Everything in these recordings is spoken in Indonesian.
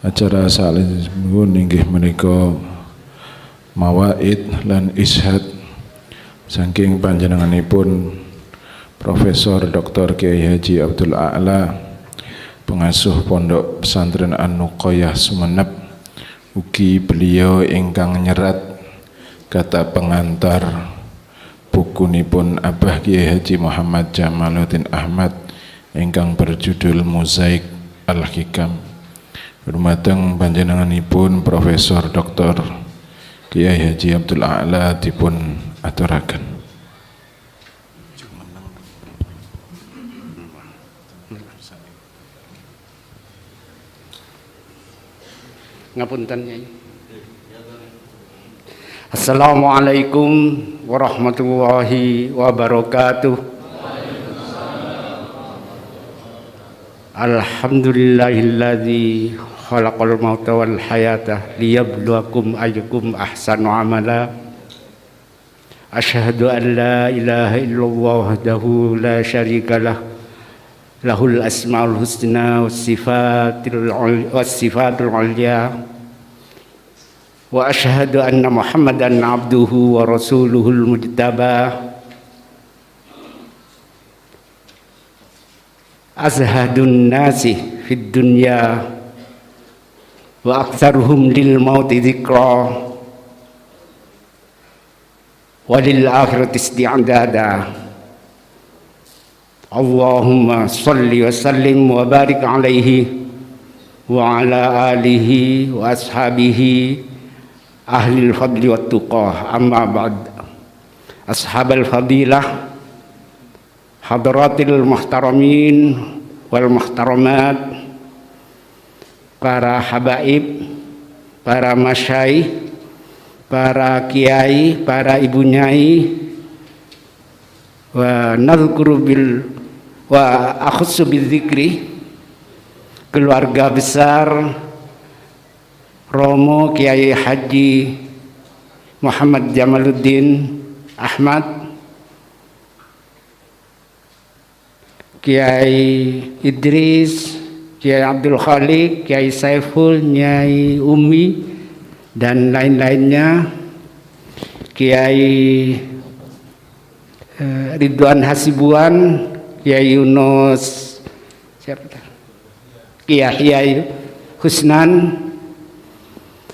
Acara salehipun inggih menika mawaid lan ishad saking panjenenganipun Profesor Dr. Kiai Haji Abdul A'la, pengasuh Pondok Pesantren An-Nuqayah Sumenep. Ugi beliau ingkang nyerat kata pengantar bukunipun Abah Kiai Haji Muhammad Jamaluddin Ahmad ingkang berjudul Mozaik Al-Hikam. Dumateng panjenenganipun Profesor Dr. Kiai Haji Abdul A'la dipun aturaken. Ngapunten Nyai. Assalamualaikum warahmatullahi wabarakatuh. Alhamdulillahilladzi khalaqal mauta wal hayata liyabluwakum ayyukum ahsanu amala. Asyhadu an la ilaha illallah wahdahu la syarikalah, lahul asmaul husna was sifatul ulya. Wa asyhadu anna Muhammadan abduhu wa rasuluhul mujtaba. Azhadun nasi fid dunya wa aktsaruhum lil mauti dzikra wa lil akhirati isti'dada. Allahumma shalli wa sallim wa barik alaihi wa ala alihi wa ashabihi ahlil fadli wat tuqah. Amma ba'd. Ashabal fadilah, hadratil muhtaramin wal muhtaramat, para habaib, para masyayikh, para kiai, para ibu nyai, wa nadhkuru bil wa akhussu bidzikri, keluarga besar Romo Kiai Haji Muhammad Jamaluddin Ahmad, Kiai Idris, Kiai Abdul Khalik, Kiai Saiful, Nyai Umi, dan lain-lainnya, Kiai Ridwan Hasibuan, Kiai Yunus, Kiai Husnan.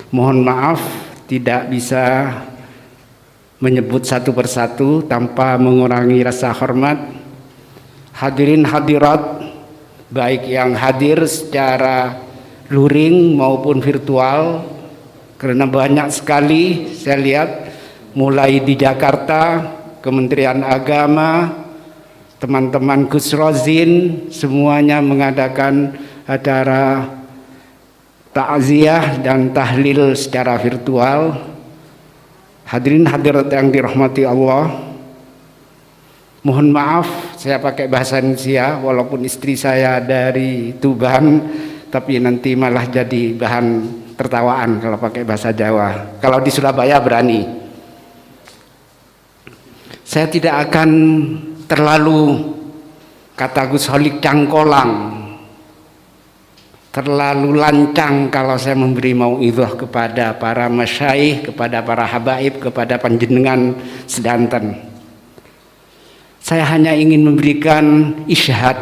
Mohon maaf tidak bisa menyebut satu persatu tanpa mengurangi rasa hormat. Hadirin hadirat, baik yang hadir secara luring maupun virtual, karena banyak sekali saya lihat mulai di Jakarta, Kementerian Agama, teman-teman Gus Rozin, semuanya mengadakan acara takziah dan tahlil secara virtual. Hadirin hadirat yang dirahmati Allah, mohon maaf saya pakai bahasa Indonesia walaupun istri saya dari Tuban, tapi nanti malah jadi bahan tertawaan kalau pakai bahasa Jawa. Kalau di Surabaya berani. Saya tidak akan terlalu, kata Gus Holik, cangkolang, terlalu lancang kalau saya memberi mauidhah kepada para masyayikh, kepada para habaib, kepada panjenengan sedanten. Saya hanya ingin memberikan isyhad,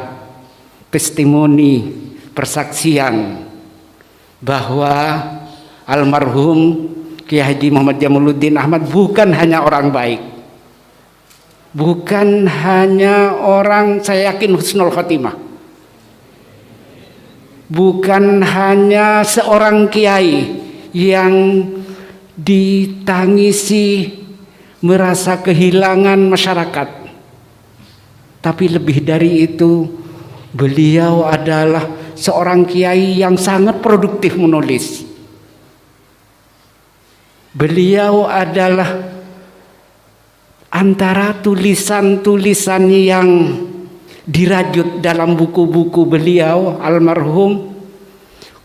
testimoni, persaksian bahwa almarhum Kiai Haji Muhammad Jamaluddin Ahmad bukan hanya orang baik, bukan hanya orang, saya yakin husnul khotimah, bukan hanya seorang kiai yang ditangisi merasa kehilangan masyarakat, tapi lebih dari itu beliau adalah seorang kiai yang sangat produktif menulis. Beliau adalah antara tulisan-tulisan yang dirajut dalam buku-buku beliau almarhum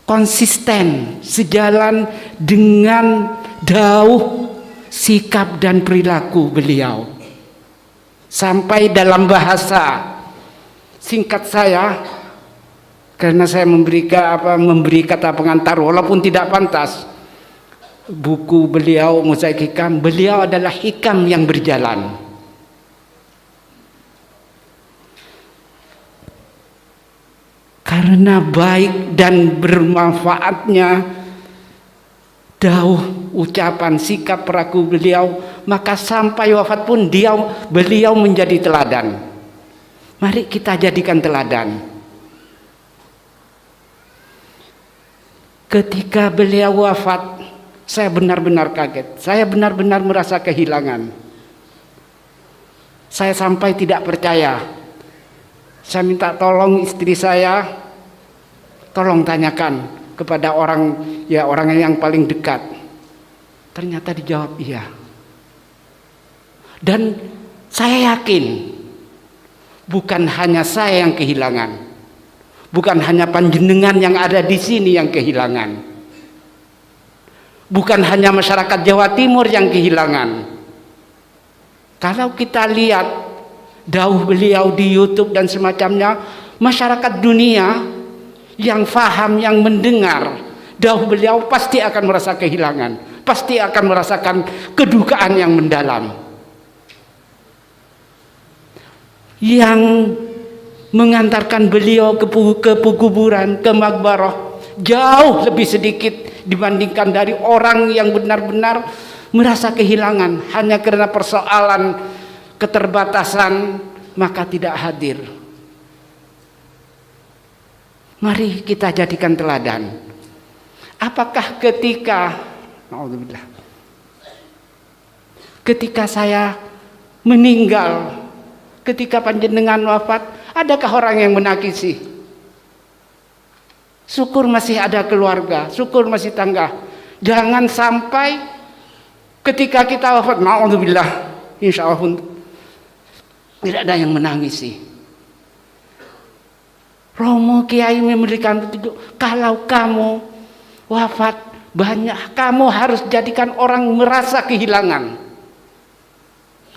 konsisten sejalan dengan dauh sikap dan perilaku beliau. Sampai dalam bahasa singkat saya, Karena saya memberi kata pengantar walaupun tidak pantas. Buku beliau Mozaik Hikam, beliau adalah hikam yang berjalan. Karena baik dan bermanfaatnya dauh, ucapan, sikap, perilaku beliau, maka sampai wafat pun beliau menjadi teladan. Mari kita jadikan teladan. Ketika beliau wafat, saya benar-benar kaget. Saya benar-benar merasa kehilangan. Saya sampai tidak percaya. Saya minta tolong istri saya, tolong tanyakan kepada orang yang paling dekat. Ternyata dijawab iya. Dan saya yakin bukan hanya saya yang kehilangan. Bukan hanya panjenengan yang ada di sini yang kehilangan. Bukan hanya masyarakat Jawa Timur yang kehilangan. Kalau kita lihat dauh beliau di YouTube dan semacamnya, masyarakat dunia yang faham, yang mendengar dauh beliau pasti akan merasa kehilangan, pasti akan merasakan kedukaan yang mendalam. Yang mengantarkan beliau ke kuburan, ke makbarah jauh lebih sedikit dibandingkan dari orang yang benar-benar merasa kehilangan hanya karena persoalan keterbatasan maka tidak hadir. Mari kita jadikan teladan. Apakah ketika saya meninggal, ketika panjenengan wafat, adakah orang yang menangisi? Syukur masih ada keluarga, syukur masih tangga. Jangan sampai ketika kita wafat, na'udzubillah, insya Allah pun tidak ada yang menangisi. Romo Kiai memberikan petunjuk, kalau kamu wafat banyak, kamu harus jadikan orang merasa kehilangan.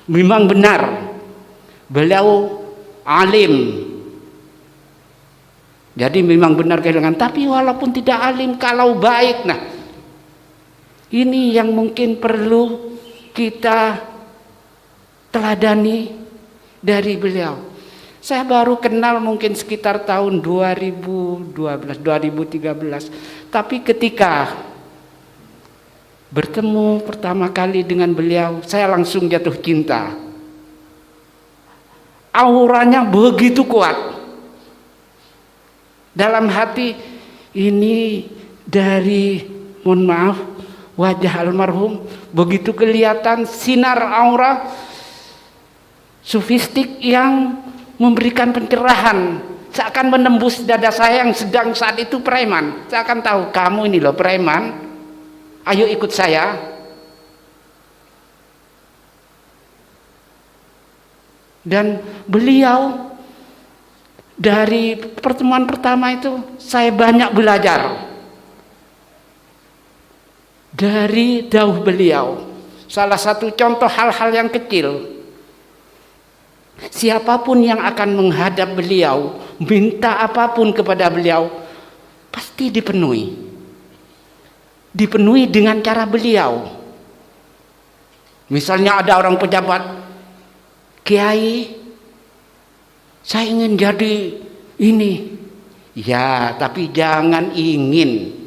Memang benar, beliau alim. Jadi memang benar kehilangan, tapi walaupun tidak alim, kalau baik, nah ini yang mungkin perlu kita teladani dari beliau. Saya baru kenal mungkin sekitar tahun 2012, 2013. Tapi ketika bertemu pertama kali dengan beliau, saya langsung jatuh cinta. Auranya begitu kuat. Dalam hati ini dari, mohon maaf, wajah almarhum begitu kelihatan sinar aura sufistik yang memberikan pencerahan, seakan menembus dada saya yang sedang saat itu preman. Saya akan tahu, kamu ini loh preman, ayo ikut saya. Dan beliau dari pertemuan pertama itu saya banyak belajar dari dauh beliau. Salah satu contoh hal-hal yang kecil, siapapun yang akan menghadap beliau, minta apapun kepada beliau, pasti dipenuhi dengan cara beliau. Misalnya ada orang pejabat, Kiai, saya ingin jadi ini. Ya, tapi jangan ingin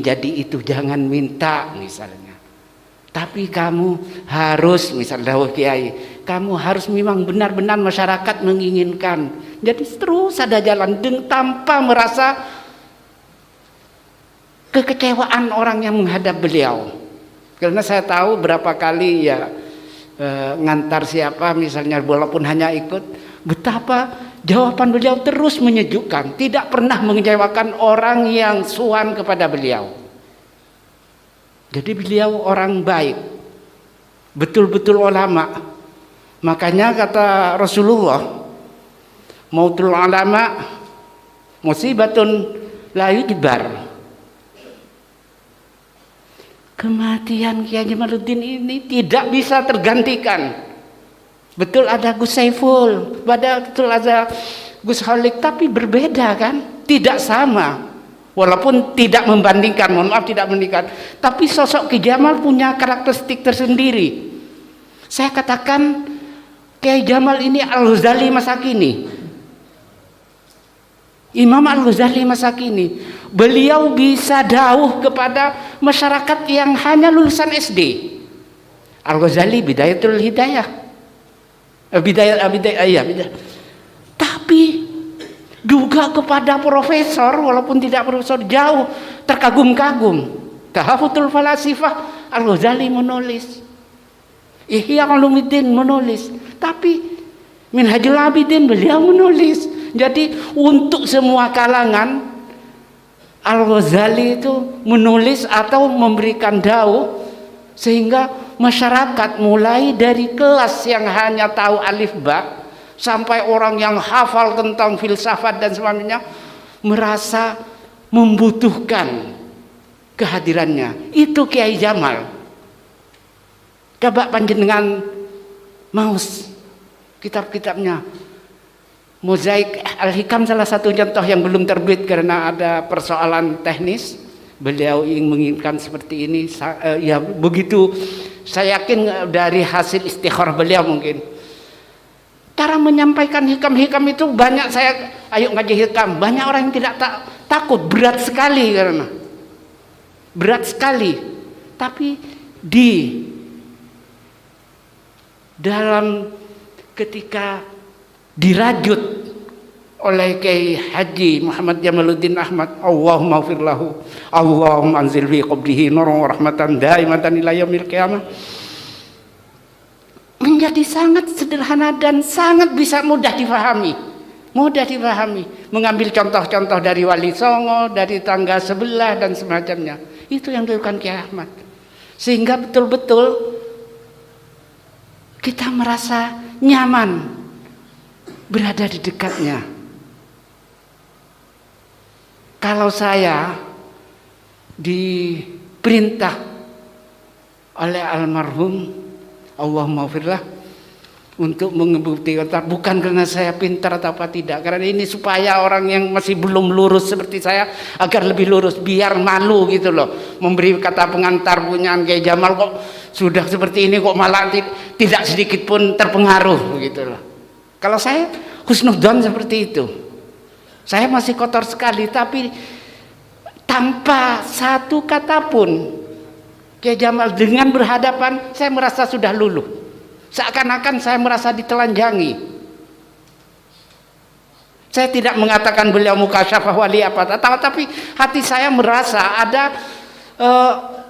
jadi itu, jangan minta misalnya. Tapi kamu harus, misalnya Kiai, kamu harus memang benar-benar masyarakat menginginkan. Jadi terus ada jalan tanpa merasa kekecewaan orang yang menghadap beliau. Karena saya tahu berapa kali ya ngantar siapa misalnya, walaupun hanya ikut, betapa jawaban beliau terus menyejukkan, tidak pernah mengecewakan orang yang suan kepada beliau. Jadi beliau orang baik, betul-betul ulama. Makanya kata Rasulullah, mautul ulama musibatun la yujbar. Kematian Kiai Jamaluddin ini tidak bisa tergantikan. Betul ada Gus Saiful, betul ada Gus Holik, tapi berbeda kan, tidak sama. Walaupun tidak membandingkan, mohon maaf tidak membandingkan, tapi sosok Ki Jamal punya karakteristik tersendiri. Saya katakan Kiai Jamal ini Al-Ghazali masa kini, Imam Al-Ghazali masa kini. Beliau bisa dauh kepada masyarakat yang hanya lulusan SD. Al-Ghazali Bidayatul Hidayah, Bidayah. Tapi juga kepada profesor, walaupun tidak profesor, jauh terkagum-kagum. Tahafutul Falasifah, Al-Ghazali menulis, Ihya Ulumuddin menulis, tapi Minhajul Abidin beliau menulis. Jadi untuk semua kalangan Al-Ghazali itu menulis atau memberikan dauh, sehingga masyarakat mulai dari kelas yang hanya tahu alif ba sampai orang yang hafal tentang filsafat dan sebagainya merasa membutuhkan kehadirannya. Itu Kiai Jamal. Coba panjenengan maus kitab-kitabnya. Mozaik Al-Hikam salah satu contoh yang belum terbit karena ada persoalan teknis. Beliau ingin menginginkan seperti ini, ya begitu. Saya yakin dari hasil istikharah beliau mungkin. Cara menyampaikan hikam-hikam itu banyak. Saya ayo ngaji hikam, banyak orang yang tidak takut, berat sekali karena berat sekali. Tapi di dalam ketika dirajut oleh Kiai Haji Muhammad Jamaluddin Ahmad, Allahumma ighfir lahu, Allahumma anzil fi qabrihi nuran wa rahmatan daimatan ila yaumil qiyamah, menjadi sangat sederhana dan sangat bisa mudah difahami. Mengambil contoh-contoh dari Wali Songo, dari tangga sebelah dan semacamnya. Itu yang dilakukan Kiai Ahmad, sehingga betul-betul kita merasa nyaman berada di dekatnya. Kalau saya diperintah oleh almarhum, Allahumma ighfirlah, untuk mengebuktikan, bukan karena saya pintar atau apa tidak, karena ini supaya orang yang masih belum lurus seperti saya agar lebih lurus, biar malu gitu loh, memberi kata pengantar punya Kiai Jamal kok sudah seperti ini, kok malah tidak sedikit pun terpengaruh gitu loh. Kalau saya husnudzon seperti itu. Saya masih kotor sekali, tapi tanpa satu kata pun Kiai Jamal dengan berhadapan, saya merasa sudah luluh. Seakan-akan saya merasa ditelanjangi. Saya tidak mengatakan beliau mukasyafah wali apa, tapi hati saya merasa ada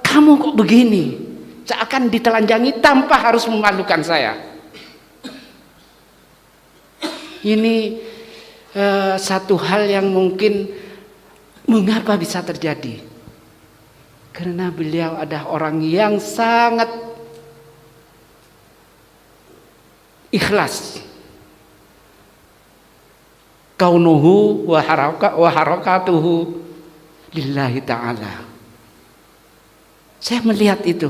kamu kok begini, seakan ditelanjangi tanpa harus memalukan saya. Ini satu hal yang mungkin mengapa bisa terjadi, karena beliau adalah orang yang sangat ikhlas. Kaunuhu wa harakatuhu lillahi ta'ala. Saya melihat itu.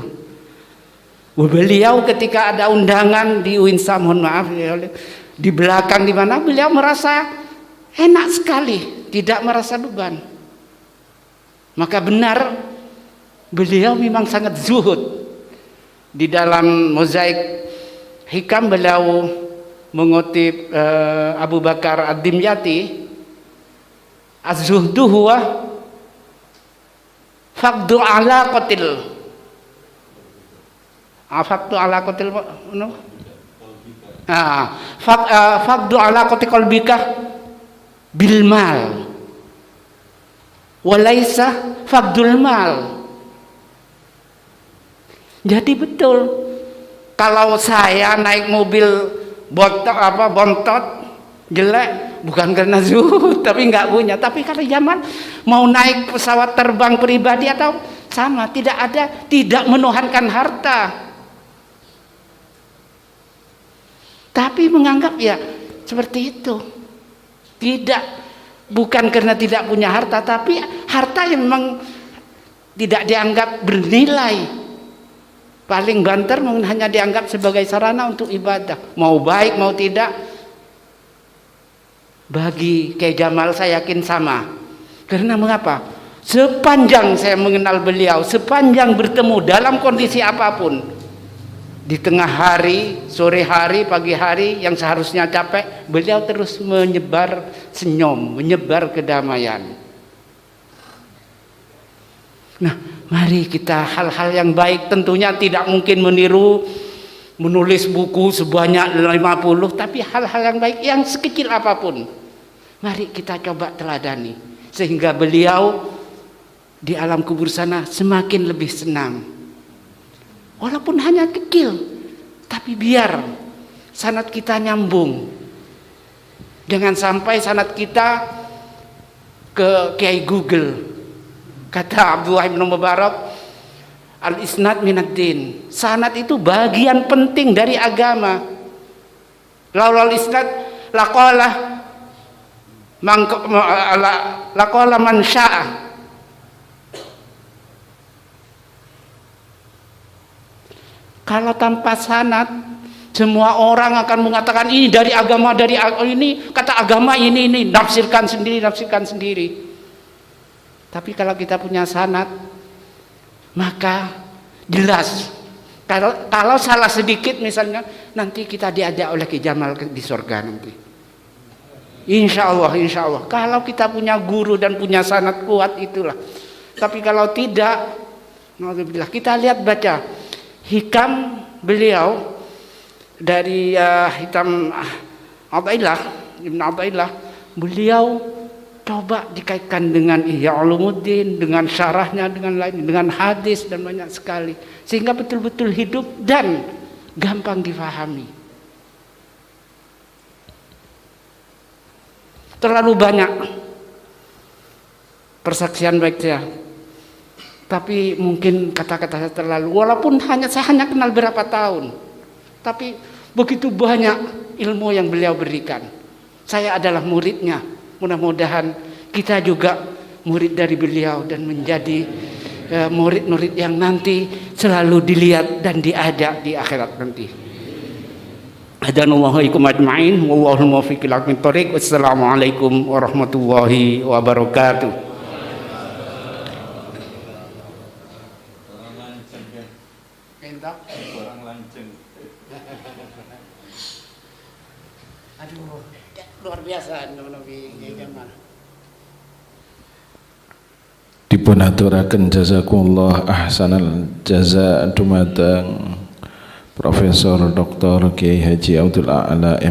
Beliau ketika ada undangan di Uinsam, mohon maaf ya, di belakang di mana, beliau merasa enak sekali, tidak merasa beban. Maka benar beliau memang sangat zuhud. Di dalam Mozaik Hikam beliau mengutip Abu Bakar Ad-Dimyati, az-zuhdu huwa faqdu alaqatil faqdu alaqati qalbika bil mal walaisa faqdul mal. Jadi betul, kalau saya naik mobil bontot jelek bukan karena zuhud tapi nggak punya, tapi kalau zaman mau naik pesawat terbang pribadi atau sama, tidak menuhankan harta, tapi menganggap ya seperti itu. Bukan karena tidak punya harta, tapi harta yang memang tidak dianggap bernilai. Paling banter hanya dianggap sebagai sarana untuk ibadah, mau baik mau tidak. Bagi Kiai Jamal saya yakin sama. Karena mengapa? Sepanjang saya mengenal beliau, sepanjang bertemu dalam kondisi apapun, di tengah hari, sore hari, pagi hari yang seharusnya capek, beliau terus menyebar senyum, menyebar kedamaian. Nah, mari kita hal-hal yang baik, tentunya tidak mungkin meniru menulis buku sebanyak 50, tapi hal-hal yang baik yang sekecil apapun, mari kita coba teladani, sehingga beliau di alam kubur sana semakin lebih senang. Walaupun hanya kecil, tapi biar sanad kita nyambung. Jangan sampai sanad kita ke Kiai Google. Kata Abdullah bin Mubarak, al-isnad minad-din. Sanad itu bagian penting dari agama. Laulal isnad laqala man syaa. Kalau tanpa sanad, semua orang akan mengatakan ini dari agama, ini kata agama ini, nafsirkan sendiri. Tapi kalau kita punya sanad, maka jelas. Kalau salah sedikit misalnya, nanti kita diajak oleh Ki Jamal di surga nanti. Insya Allah. Kalau kita punya guru dan punya sanad kuat, itulah. Tapi kalau tidak, alhamdulillah, kita lihat baca hikam beliau dari Hikam Ibn Athaillah, beliau coba dikaitkan dengan Ihya Ulumuddin, dengan syarahnya, dengan hadis dan banyak sekali, sehingga betul-betul hidup dan gampang difahami. Terlalu banyak persaksian baik saya, tapi mungkin kata-kata saya terlalu, walaupun saya hanya kenal berapa tahun, tapi begitu banyak ilmu yang beliau berikan. Saya adalah muridnya. Mudah-mudahan kita juga murid dari beliau dan menjadi murid-murid yang nanti selalu dilihat dan diajak di akhirat nanti. Hadanallahu ikum ajma'in wallahul muwaffiq ila aqwamit thoriq. Wassalamualaikum warahmatullahi wabarakatuh. Aduh, luar biasa Nabi Jamal. Dipunaturaken jazakumullah ahsanal jaza dumateng Profesor Dr. Kiai Haji Abdul A'la